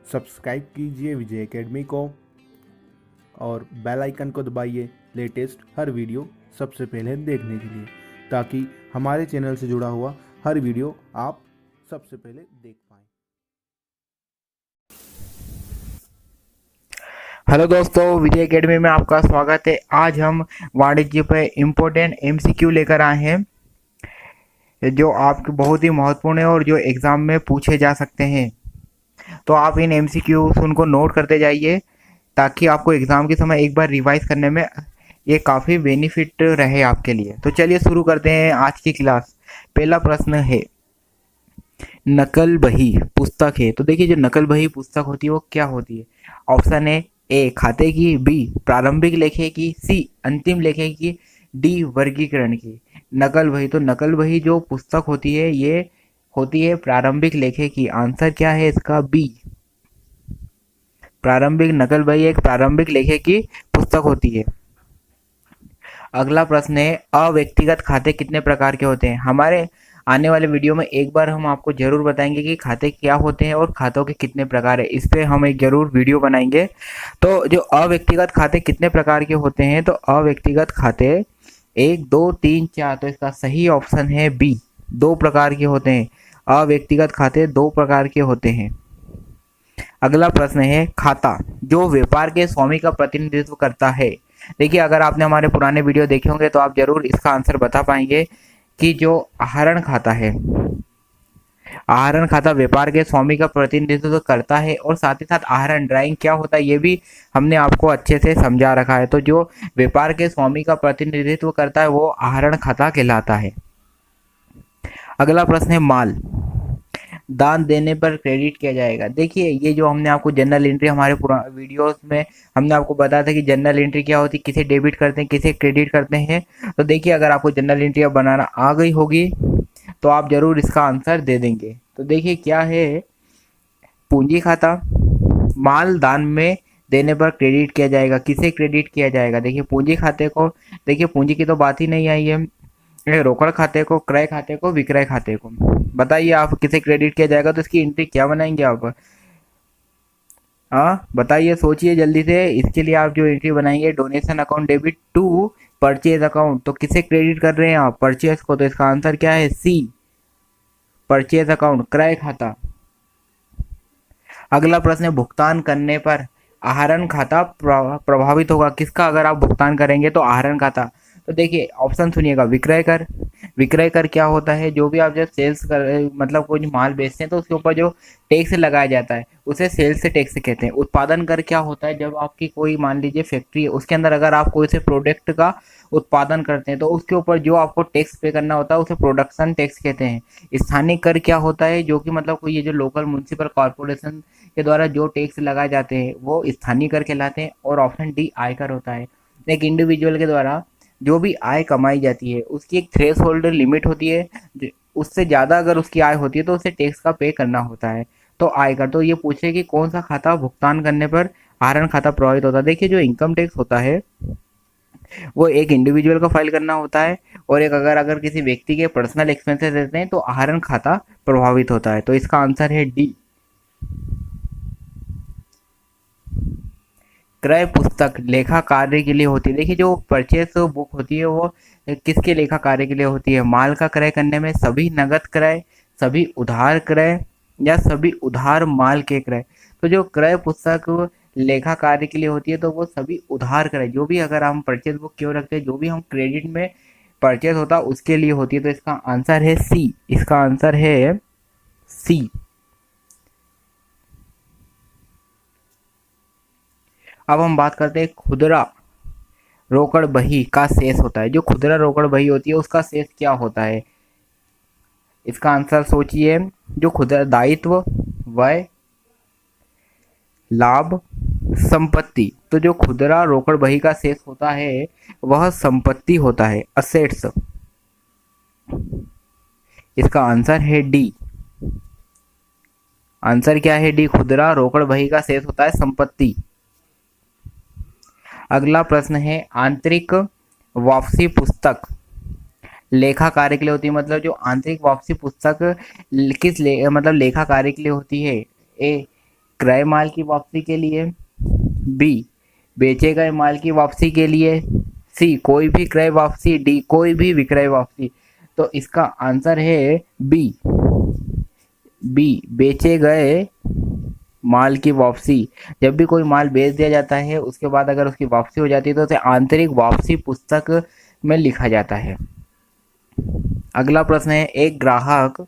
Subscribe कीजिए विजय academy को और बेल आइकन को दबाइए लेटेस्ट हर वीडियो सबसे पहले देखने के लिए, ताकि हमारे चैनल से जुड़ा हुआ हर वीडियो आप सबसे पहले देख पाएं। हेलो दोस्तों, विजय एकेडमी में आपका स्वागत है। आज हम वाणिज्य पे इम्पोर्टेंट एमसीक्यू लेकर आए हैं जो आपके बहुत ही महत्वपूर्ण है और जो एग्ज़ाम में पूछे जा सकते हैं। तो आप इन एमसीक्यूज़ उनको नोट करते जाइए ताकि आपको एग्ज़ाम के समय एक बार रिवाइज करने में ये काफ़ी बेनिफिट रहे आपके लिए। तो चलिए शुरू करते हैं आज की क्लास। पहला प्रश्न है, नकल बही पुस्तक है। तो देखिए, जो नकल बही पुस्तक होती है वो क्या होती है? ऑप्शन है ए खाते की, बी प्रारंभिक लेखे की, सी अंतिम लेखे की, डी वर्गीकरण की। नकल बही, तो नकल बही जो पुस्तक होती है ये होती है प्रारंभिक लेखे की। आंसर क्या है इसका? बी। प्रारंभिक नकल बही एक प्रारंभिक लेखे की पुस्तक होती है। अगला प्रश्न है, अव्यक्तिगत खाते कितने प्रकार के होते हैं? हमारे आने वाले वीडियो में एक बार हम आपको जरूर बताएंगे कि खाते क्या होते हैं और खातों के कितने प्रकार है। इस पे हम एक जरूर वीडियो बनाएंगे। तो जो अव्यक्तिगत खाते कितने प्रकार के होते हैं, तो अव्यक्तिगत खाते 1, 2, 3, 4। तो इसका सही ऑप्शन है बी, 2 प्रकार के होते हैं। अव्यक्तिगत खाते 2 प्रकार के होते हैं। अगला प्रश्न है, खाता जो व्यापार के स्वामी का प्रतिनिधित्व करता है। देखिए, अगर आपने हमारे पुराने वीडियो देखे होंगे तो आप जरूर इसका आंसर बता पाएंगे कि जो आहरण खाता है, आहरण खाता व्यापार के स्वामी का प्रतिनिधित्व करता है। और साथ ही साथ आहरण ड्राइंग क्या होता है ये भी हमने आपको अच्छे से समझा रखा है। तो जो व्यापार के स्वामी का प्रतिनिधित्व करता है वो आहरण खाता कहलाता है। अगला प्रश्न है, माल दान देने पर क्रेडिट किया जाएगा। देखिए, ये जो हमने आपको जनरल एंट्री हमारे पुराने वीडियोस में हमने आपको बताया था कि जनरल एंट्री क्या होती है, किसे डेबिट करते हैं किसे क्रेडिट करते हैं। तो देखिए, अगर आपको जनरल एंट्री अब बनाना आ गई होगी तो आप जरूर इसका आंसर दे देंगे। तो देखिए क्या है, पूंजी खाता, माल दान में देने पर क्रेडिट किया जाएगा। किसे क्रेडिट किया जाएगा? देखिए पूंजी खाते को, देखिए पूंजी की तो बात ही नहीं आई है। रोकड़ खाते को, क्रय खाते को, विक्रय खाते को, बताइए आप किसे क्रेडिट किया जाएगा? तो इसकी एंट्री क्या बनाएंगे आप? हाँ बताइए, सोचिए जल्दी से। इसके लिए आप जो एंट्री बनाएंगे, donation account debit to purchase account. तो किसे क्रेडिट कर रहे हैं आप? परचेज को। तो इसका आंसर क्या है? सी, परचेज अकाउंट, क्रय खाता। अगला प्रश्न है, भुगतान करने पर आहरण खाता प्रभावित होगा किसका? अगर आप भुगतान करेंगे तो आहरण खाता। तो देखिए ऑप्शन सुनिएगा, विक्रय कर। विक्रय कर क्या होता है? जो भी आप जब सेल्स कर मतलब कोई माल बेचते हैं तो उसके ऊपर जो टैक्स लगाया जाता है उसे सेल्स से टैक्स कहते हैं। उत्पादन कर क्या होता है? जब आपकी कोई मान लीजिए फैक्ट्री है, उसके अंदर अगर आप कोई से प्रोडक्ट का उत्पादन करते हैं तो उसके ऊपर जो आपको टैक्स पे करना होता है उसे प्रोडक्शन टैक्स कहते हैं। स्थानीय कर क्या होता है? जो कि मतलब कोई ये जो लोकल म्युनिसिपल कॉर्पोरेशन के द्वारा जो टैक्स लगाए जाते हैं वो स्थानीय कर कहलाते हैं। और ऑप्शन डी आयकर होता है। एक इंडिविजुअल के द्वारा जो भी आय कमाई जाती है उसकी एक थ्रेश होल्ड लिमिट होती है, उससे ज़्यादा अगर उसकी आय होती है तो उसे टैक्स का पे करना होता है। तो आयकर। तो ये पूछे कि कौन सा खाता भुगतान करने पर आहरण खाता प्रभावित होता है? देखिए, जो इनकम टैक्स होता है वो एक इंडिविजुअल का फाइल करना होता है, और एक अगर किसी व्यक्ति के पर्सनल एक्सपेंसेस रहते हैं तो आहरण खाता प्रभावित होता है। तो इसका आंसर है डी। क्रय पुस्तक लेखा कार्य के लिए होती है। देखिए, जो परचेस बुक होती है वो किसके लेखा कार्य के लिए होती है? माल का क्रय करने में सभी नगद क्रय, सभी उधार क्रय, या सभी उधार माल के क्रय। तो जो क्रय पुस्तक लेखा कार्य के लिए होती है तो वो सभी उधार क्रय, जो भी अगर हम परचेस बुक क्यों रखते हैं, जो भी हम क्रेडिट में परचेस होता है उसके लिए होती है। तो इसका आंसर है सी। इसका आंसर है सी। अब हम बात करते हैं, खुदरा रोकड़ बही का शेष होता है। जो खुदरा रोकड़ बही होती है उसका शेष क्या होता है? इसका आंसर सोचिए। जो खुदरा दायित्व, व्यय, लाभ, संपत्ति। तो जो खुदरा रोकड़ बही का शेष होता है वह संपत्ति होता है, असेट्स। इसका आंसर है डी। आंसर क्या है? डी। खुदरा रोकड़ बही का शेष होता है संपत्ति। अगला प्रश्न है, आंतरिक वापसी पुस्तक लेखा कार्य के लिए होती है। मतलब जो आंतरिक वापसी पुस्तक किस मतलब लेखा कार्य के लिए होती है? ए क्रय माल की वापसी के लिए, बी बेचे गए माल की वापसी के लिए, सी कोई भी क्रय वापसी, डी कोई भी विक्रय वापसी। तो इसका आंसर है बी, बेचे गए माल की वापसी। जब भी कोई माल बेच दिया जाता है उसके बाद अगर उसकी वापसी हो जाती है तो उसे आंतरिक वापसी पुस्तक में लिखा जाता है। अगला प्रश्न है, एक ग्राहक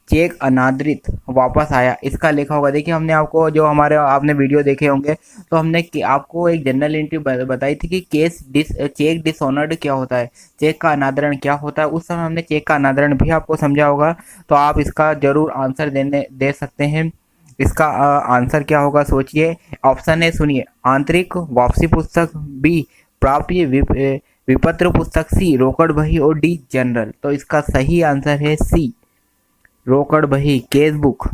चेक अनादृत वापस आया, इसका लिखा होगा। देखिए हमने आपको जो हमारे आपने वीडियो देखे होंगे तो हमने आपको एक जनरल एंट्री बताई थी कि चेक डिसऑनर्ड क्या होता है, चेक का अनादरण क्या होता है। उस समय हमने चेक का अनादरण भी आपको समझा होगा, तो आप इसका जरूर आंसर दे सकते हैं। इसका आंसर क्या होगा सोचिए। ऑप्शन है सुनिए, आंतरिक वापसी पुस्तक, बी प्राप्य विपत्र पुस्तक, सी रोकड़ बही और डी जनरल। तो इसका सही आंसर है सी रोकड़ बही, केस बुक।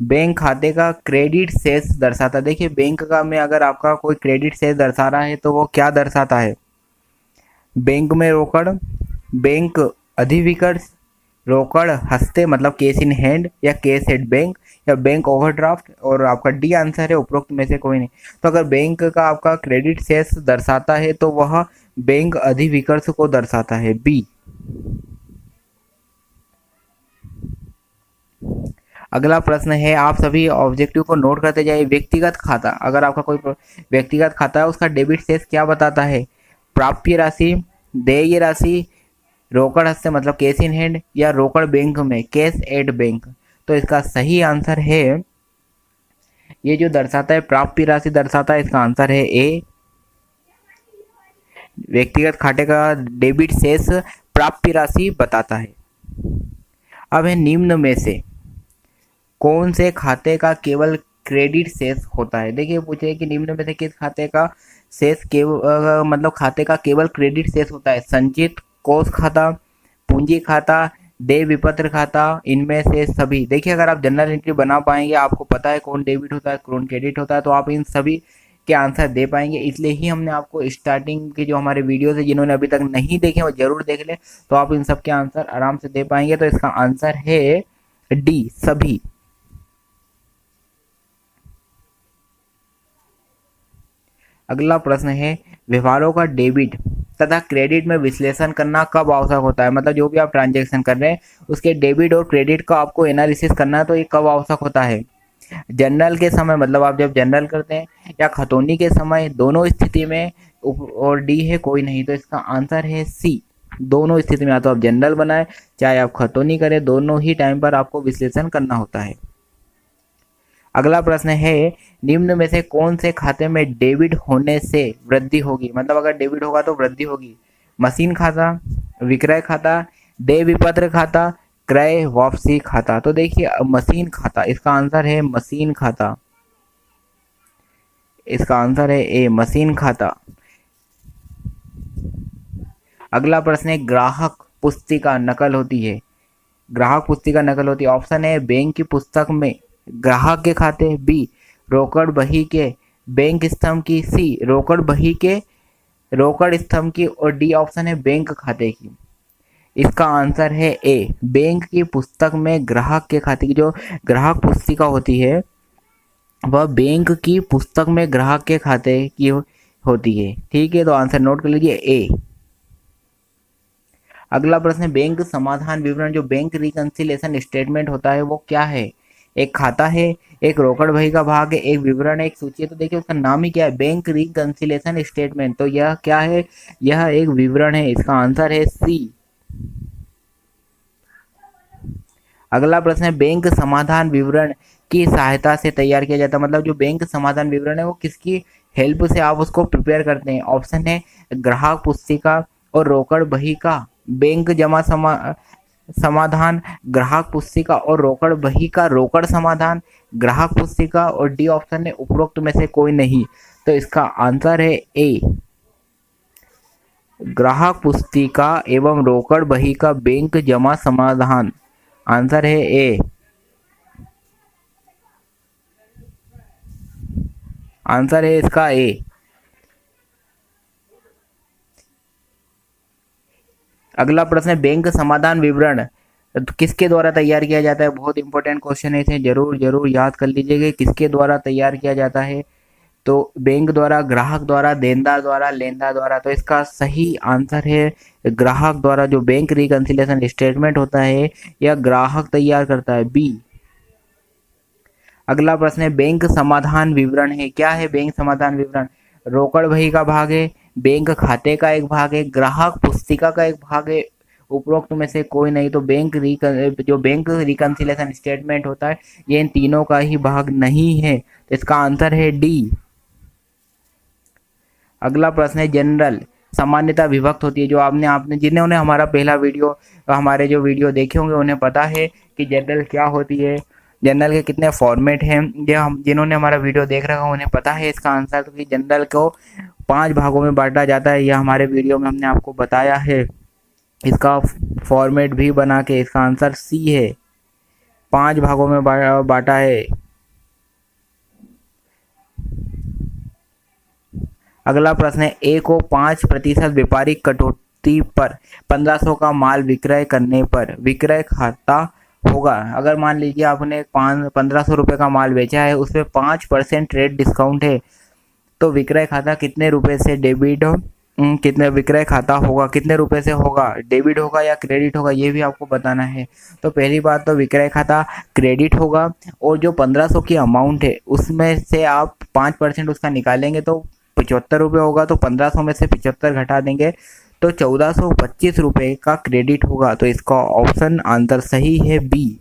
बैंक खाते का क्रेडिट शेष दर्शाता। देखिए बैंक का में अगर आपका कोई क्रेडिट शेष दर्शा रहा है तो वो क्या दर्शाता है। बैंक में रोकड़, बैंक अधिविकर्ष, रोकड़ हस्ते मतलब केस इन हैंड या केस एट बैंक, या बैंक ओवरड्राफ्ट। और आपका डी आंसर है उपरोक्त में से कोई नहीं। तो अगर बैंक का आपका क्रेडिट शेष दर्शाता है तो वह बैंक अधिविकर्ष को दर्शाता है, बी। अगला प्रश्न है, आप सभी ऑब्जेक्टिव को नोट करते जाइए। व्यक्तिगत खाता, अगर आपका कोई व्यक्तिगत खाता है उसका डेबिट शेष क्या बताता है। प्राप्य राशि, देय राशि, रोकड़ हस्ते मतलब कैश इन हैंड, या रोकड़ बैंक में कैश एट बैंक। तो इसका सही आंसर है ये जो दर्शाता है प्राप्य राशि दर्शाता है, इसका आंसर है ए। व्यक्तिगत खाते का डेबिट शेष प्राप्य राशि बताता है। अब है, निम्न में से कौन से खाते का केवल क्रेडिट शेष होता है। देखिए पूछे कि निम्न में से किस खाते का शेष केवल मतलब खाते का केवल क्रेडिट शेष होता है। संचित कोष खाता, पूंजी खाता, देय विपत्र खाता, इनमें से सभी। देखिए अगर आप जनरल एंट्री बना पाएंगे, आपको पता है कौन डेबिट होता है कौन क्रेडिट होता है, तो आप इन सभी के आंसर दे पाएंगे। इसलिए ही हमने आपको स्टार्टिंग के जो हमारे वीडियोस है जिन्होंने अभी तक नहीं देखे वो जरूर देख ले, तो आप इन सब के आंसर आराम से दे पाएंगे। तो इसका आंसर है डी, सभी। अगला प्रश्न है, व्यवहारों का डेबिट तथा क्रेडिट में विश्लेषण करना कब आवश्यक होता है। मतलब जो भी आप ट्रांजैक्शन कर रहे हैं उसके डेबिट और क्रेडिट का आपको एनालिसिस करना है, तो ये कब आवश्यक होता है। जनरल के समय मतलब आप जब जनरल करते हैं, या खतौनी के समय, दोनों स्थिति में, और डी है कोई नहीं। तो इसका आंसर है सी, दोनों स्थिति में। या तो आप जनरल बनाए चाहे आप खतौनी करें, दोनों ही टाइम पर आपको विश्लेषण करना होता है। अगला प्रश्न है, निम्न में से कौन से खाते में डेबिट होने से वृद्धि होगी। मतलब अगर डेबिट होगा तो वृद्धि होगी। मशीन खाता, विक्रय खाता, देय विपत्र खाता, क्रय वापसी खाता। तो देखिए मशीन खाता, इसका आंसर है मशीन खाता। इसका आंसर है ए, मशीन खाता। अगला प्रश्न है, ग्राहक पुस्तिका नकल होती है। ग्राहक पुस्तिका नकल होती है। ऑप्शन है बैंक की पुस्तक में ग्राहक के खाते, बी रोकड़ बही के बैंक स्तंभ की, सी रोकड़ बही के रोकड़ स्तंभ की, और डी ऑप्शन है बैंक खाते की। इसका आंसर है ए, बैंक की पुस्तक में ग्राहक के खाते की। जो ग्राहक पुस्तिका होती है वह बैंक की पुस्तक में ग्राहक के खाते की होती है। ठीक है, तो आंसर नोट कर लीजिए ए। अगला प्रश्न है, बैंक समाधान विवरण। जो बैंक रिकंसिलेशन स्टेटमेंट होता है वो क्या है। एक खाता है, एक रोकड़ बही का भाग है, एक विवरण है, एक सूची है। तो देखिए उसका नाम ही क्या है, बैंक रिकंसिलेशन स्टेटमेंट। तो यह क्या है, यह एक विवरण है। इसका आंसर है सी। अगला प्रश्न है, बैंक समाधान विवरण की सहायता से तैयार किया जाता है। मतलब जो बैंक समाधान विवरण है वो किसकी हेल्प से आप उसको प्रिपेयर करते हैं। ऑप्शन है ग्राहक पुस्तिका और रोकड़ बही का बैंक जमा समाधान, ग्राहक पुस्तिका और रोकड़ बही का रोकड़ समाधान, ग्राहक पुस्तिका, और डी ऑप्शन है उपरोक्त में से कोई नहीं। तो इसका आंसर है ए, ग्राहक पुस्तिका एवं रोकड़ बही का बैंक जमा समाधान। आंसर है ए, आंसर है इसका ए। अगला प्रश्न है बैंक समाधान विवरण तो किसके द्वारा तैयार किया जाता है। बहुत इंपॉर्टेंट क्वेश्चन है, इसे जरूर जरूर याद कर लीजिएगा किसके द्वारा तैयार किया जाता है। तो बैंक द्वारा, ग्राहक द्वारा, देनदार द्वारा, लेनदार द्वारा। तो इसका सही आंसर है ग्राहक द्वारा। जो बैंक रिकंसिलिएशन स्टेटमेंट होता है यह ग्राहक तैयार करता है, बी। अगला प्रश्न है बैंक समाधान विवरण है। क्या है बैंक समाधान विवरण। रोकड़ बही का भाग है, बैंक खाते का एक भाग है, ग्राहक पुस्तिका का एक भाग है, उपरोक्त में से कोई नहीं। तो जो बैंक रिकंसिलिएशन स्टेटमेंट होता है ये इन तीनों का ही भाग नहीं है। तो इसका आंसर है डी। अगला प्रश्न है जनरल, सामान्यता विभक्त होती है। जो आपने जिन्होंने हमारा पहला वीडियो, हमारे जो वीडियो देखे होंगे उन्हें पता है कि जनरल क्या होती है, जनरल के कितने फॉर्मेट हैं। ये हम जिन्होंने हमारा वीडियो देख रखा है उन्हें पता है इसका आंसर। तो कि जनरल को 5 भागों में बांटा जाता है, यह हमारे वीडियो में हमने आपको बताया है। इसका फॉर्मेट भी बना के इसका आंसर सी है, 5 भागों में बांटा है। अगला प्रश्न है ए को 5% व्यापारिक कटौती पर 1500 का माल विक्रय करने पर विक्रय खाता होगा। अगर मान लीजिए आपने 1500 रुपये का माल बेचा है, उस पर 5% ट्रेड डिस्काउंट है, तो विक्रय खाता कितने रुपए से डेबिट कितने विक्रय खाता होगा, कितने रुपए से होगा, डेबिट होगा या क्रेडिट होगा, ये भी आपको बताना है। तो पहली बात तो विक्रय खाता क्रेडिट होगा, और जो 1500 की अमाउंट है उसमें से आप 5% उसका निकालेंगे तो 75 रुपये होगा। तो 1500 में से 75 घटा देंगे तो 1425 रुपये का क्रेडिट होगा। तो इसका ऑप्शन आंसर सही है बी।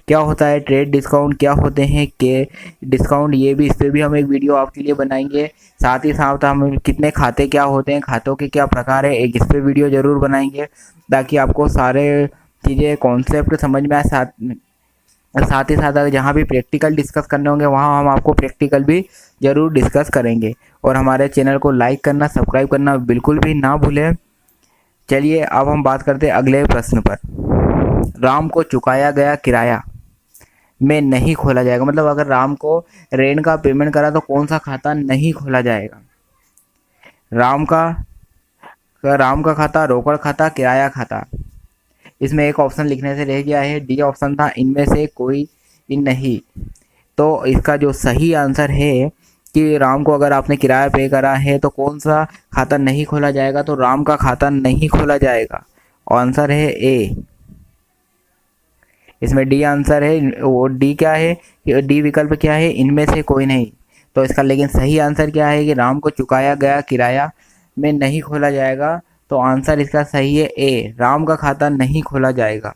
क्या होता है ट्रेड डिस्काउंट, क्या होते हैं के डिस्काउंट, ये भी, इस पर भी हम एक वीडियो आपके लिए बनाएंगे। साथ ही साथ हम कितने खाते क्या होते हैं, खातों के क्या प्रकार है, एक इस पर वीडियो ज़रूर बनाएंगे ताकि आपको सारे चीज़ें कॉन्सेप्ट समझ में आए। साथ ही साथ जहाँ भी प्रैक्टिकल डिस्कस करने होंगे वहाँ हम आपको प्रैक्टिकल भी ज़रूर डिस्कस करेंगे। और हमारे चैनल को लाइक करना, सब्सक्राइब करना बिल्कुल भी ना भूलें। चलिए अब हम बात करते हैं अगले प्रश्न पर। राम को चुकाया गया किराया में नहीं खोला जाएगा, मतलब अगर राम को ऋण का पेमेंट करा तो कौन सा खाता नहीं खोला जाएगा। राम का खाता, रोकड़ खाता, किराया खाता। इसमें एक ऑप्शन लिखने से रह गया है, डी ऑप्शन था इनमें से कोई नहीं। तो इसका जो सही आंसर है कि राम को अगर आपने किराया पे करा है तो कौन सा खाता नहीं खोला जाएगा, तो राम का खाता नहीं खोला जाएगा। आंसर है ए। इसमें डी आंसर है, वो डी क्या है, डी विकल्प क्या है, इनमें से कोई नहीं। तो इसका लेकिन सही आंसर क्या है कि राम को चुकाया गया किराया में नहीं खोला जाएगा। तो आंसर इसका सही है ए, राम का खाता नहीं खोला जाएगा।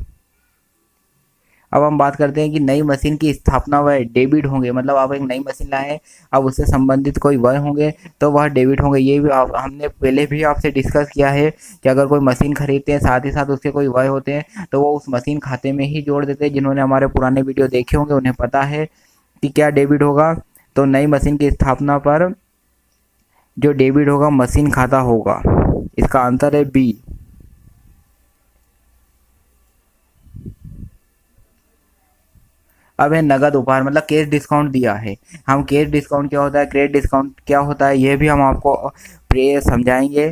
अब हम बात करते हैं कि नई मशीन की स्थापना व डेबिट होंगे, मतलब आप एक नई मशीन लाए, अब उससे संबंधित कोई व्यय होंगे तो वह डेबिट होंगे। ये भी हमने पहले भी आपसे डिस्कस किया है कि अगर कोई मशीन खरीदते हैं साथ ही साथ उसके कोई व्यय होते हैं तो वो उस मशीन खाते में ही जोड़ देते हैं। जिन्होंने हमारे पुराने वीडियो देखे होंगे उन्हें पता है कि क्या डेबिट होगा। तो नई मशीन की स्थापना पर जो डेबिट होगा मशीन खाता होगा। इसका आंसर है बी। अब है नगद उपहार, मतलब कैश डिस्काउंट दिया है। हम कैश डिस्काउंट क्या होता है, क्रेडिट डिस्काउंट क्या होता है, ये भी हम आपको समझाएंगे।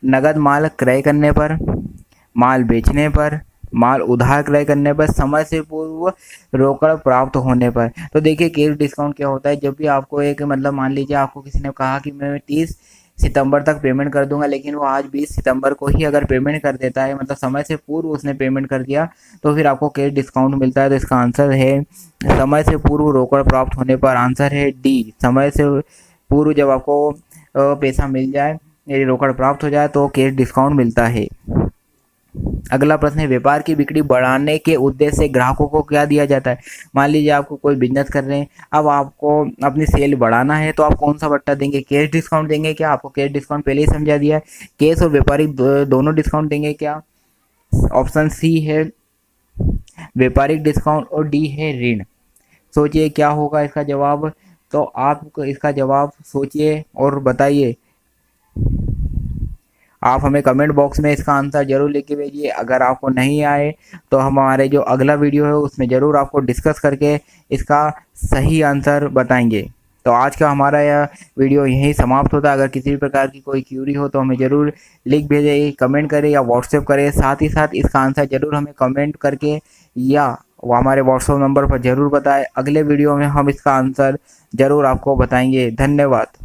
नगद माल क्रय करने पर, माल बेचने पर, माल उधार क्रय करने पर, समय से पूर्व रोकड़ प्राप्त होने पर। तो देखिए कैश डिस्काउंट क्या होता है, जब भी आपको एक, मतलब मान लीजिए आपको किसी ने कहा कि मैं 30 सितंबर तक पेमेंट कर दूंगा, लेकिन वो आज 20 सितंबर को ही अगर पेमेंट कर देता है, मतलब समय से पूर्व उसने पेमेंट कर दिया, तो फिर आपको कैश डिस्काउंट मिलता है। तो इसका आंसर है समय से पूर्व रोकड़ प्राप्त होने पर। आंसर है डी, समय से पूर्व जब आपको पैसा मिल जाए, रोकड़ प्राप्त हो जाए तो कैश डिस्काउंट मिलता है। अगला प्रश्न है व्यापार की बिक्री बढ़ाने के उद्देश्य से ग्राहकों को क्या दिया जाता है। मान लीजिए आपको कोई बिजनेस कर रहे हैं, अब आपको अपनी सेल बढ़ाना है तो आप कौन सा बट्टा देंगे, कैश डिस्काउंट देंगे क्या, आपको कैश डिस्काउंट पहले ही समझा दिया है। कैश और व्यापारिक दोनों डिस्काउंट देंगे क्या, ऑप्शन सी है व्यापारिक डिस्काउंट और डी है ऋण। सोचिए क्या होगा इसका जवाब, तो आप इसका जवाब सोचिए और बताइए। आप हमें कमेंट बॉक्स में इसका आंसर जरूर लिख के भेजिए। अगर आपको नहीं आए तो हमारे जो अगला वीडियो है उसमें ज़रूर आपको डिस्कस करके इसका सही आंसर बताएंगे। तो आज का हमारा यह वीडियो यहीं समाप्त होता है। अगर किसी भी प्रकार की कोई क्यूरी हो तो हमें ज़रूर लिख भेजें, कमेंट करें या व्हाट्सएप करें। साथ ही साथ इसका आंसर ज़रूर हमें कमेंट करके या वो हमारे व्हाट्सएप नंबर पर ज़रूर बताएं। अगले वीडियो में हम इसका आंसर ज़रूर आपको बताएंगे। धन्यवाद।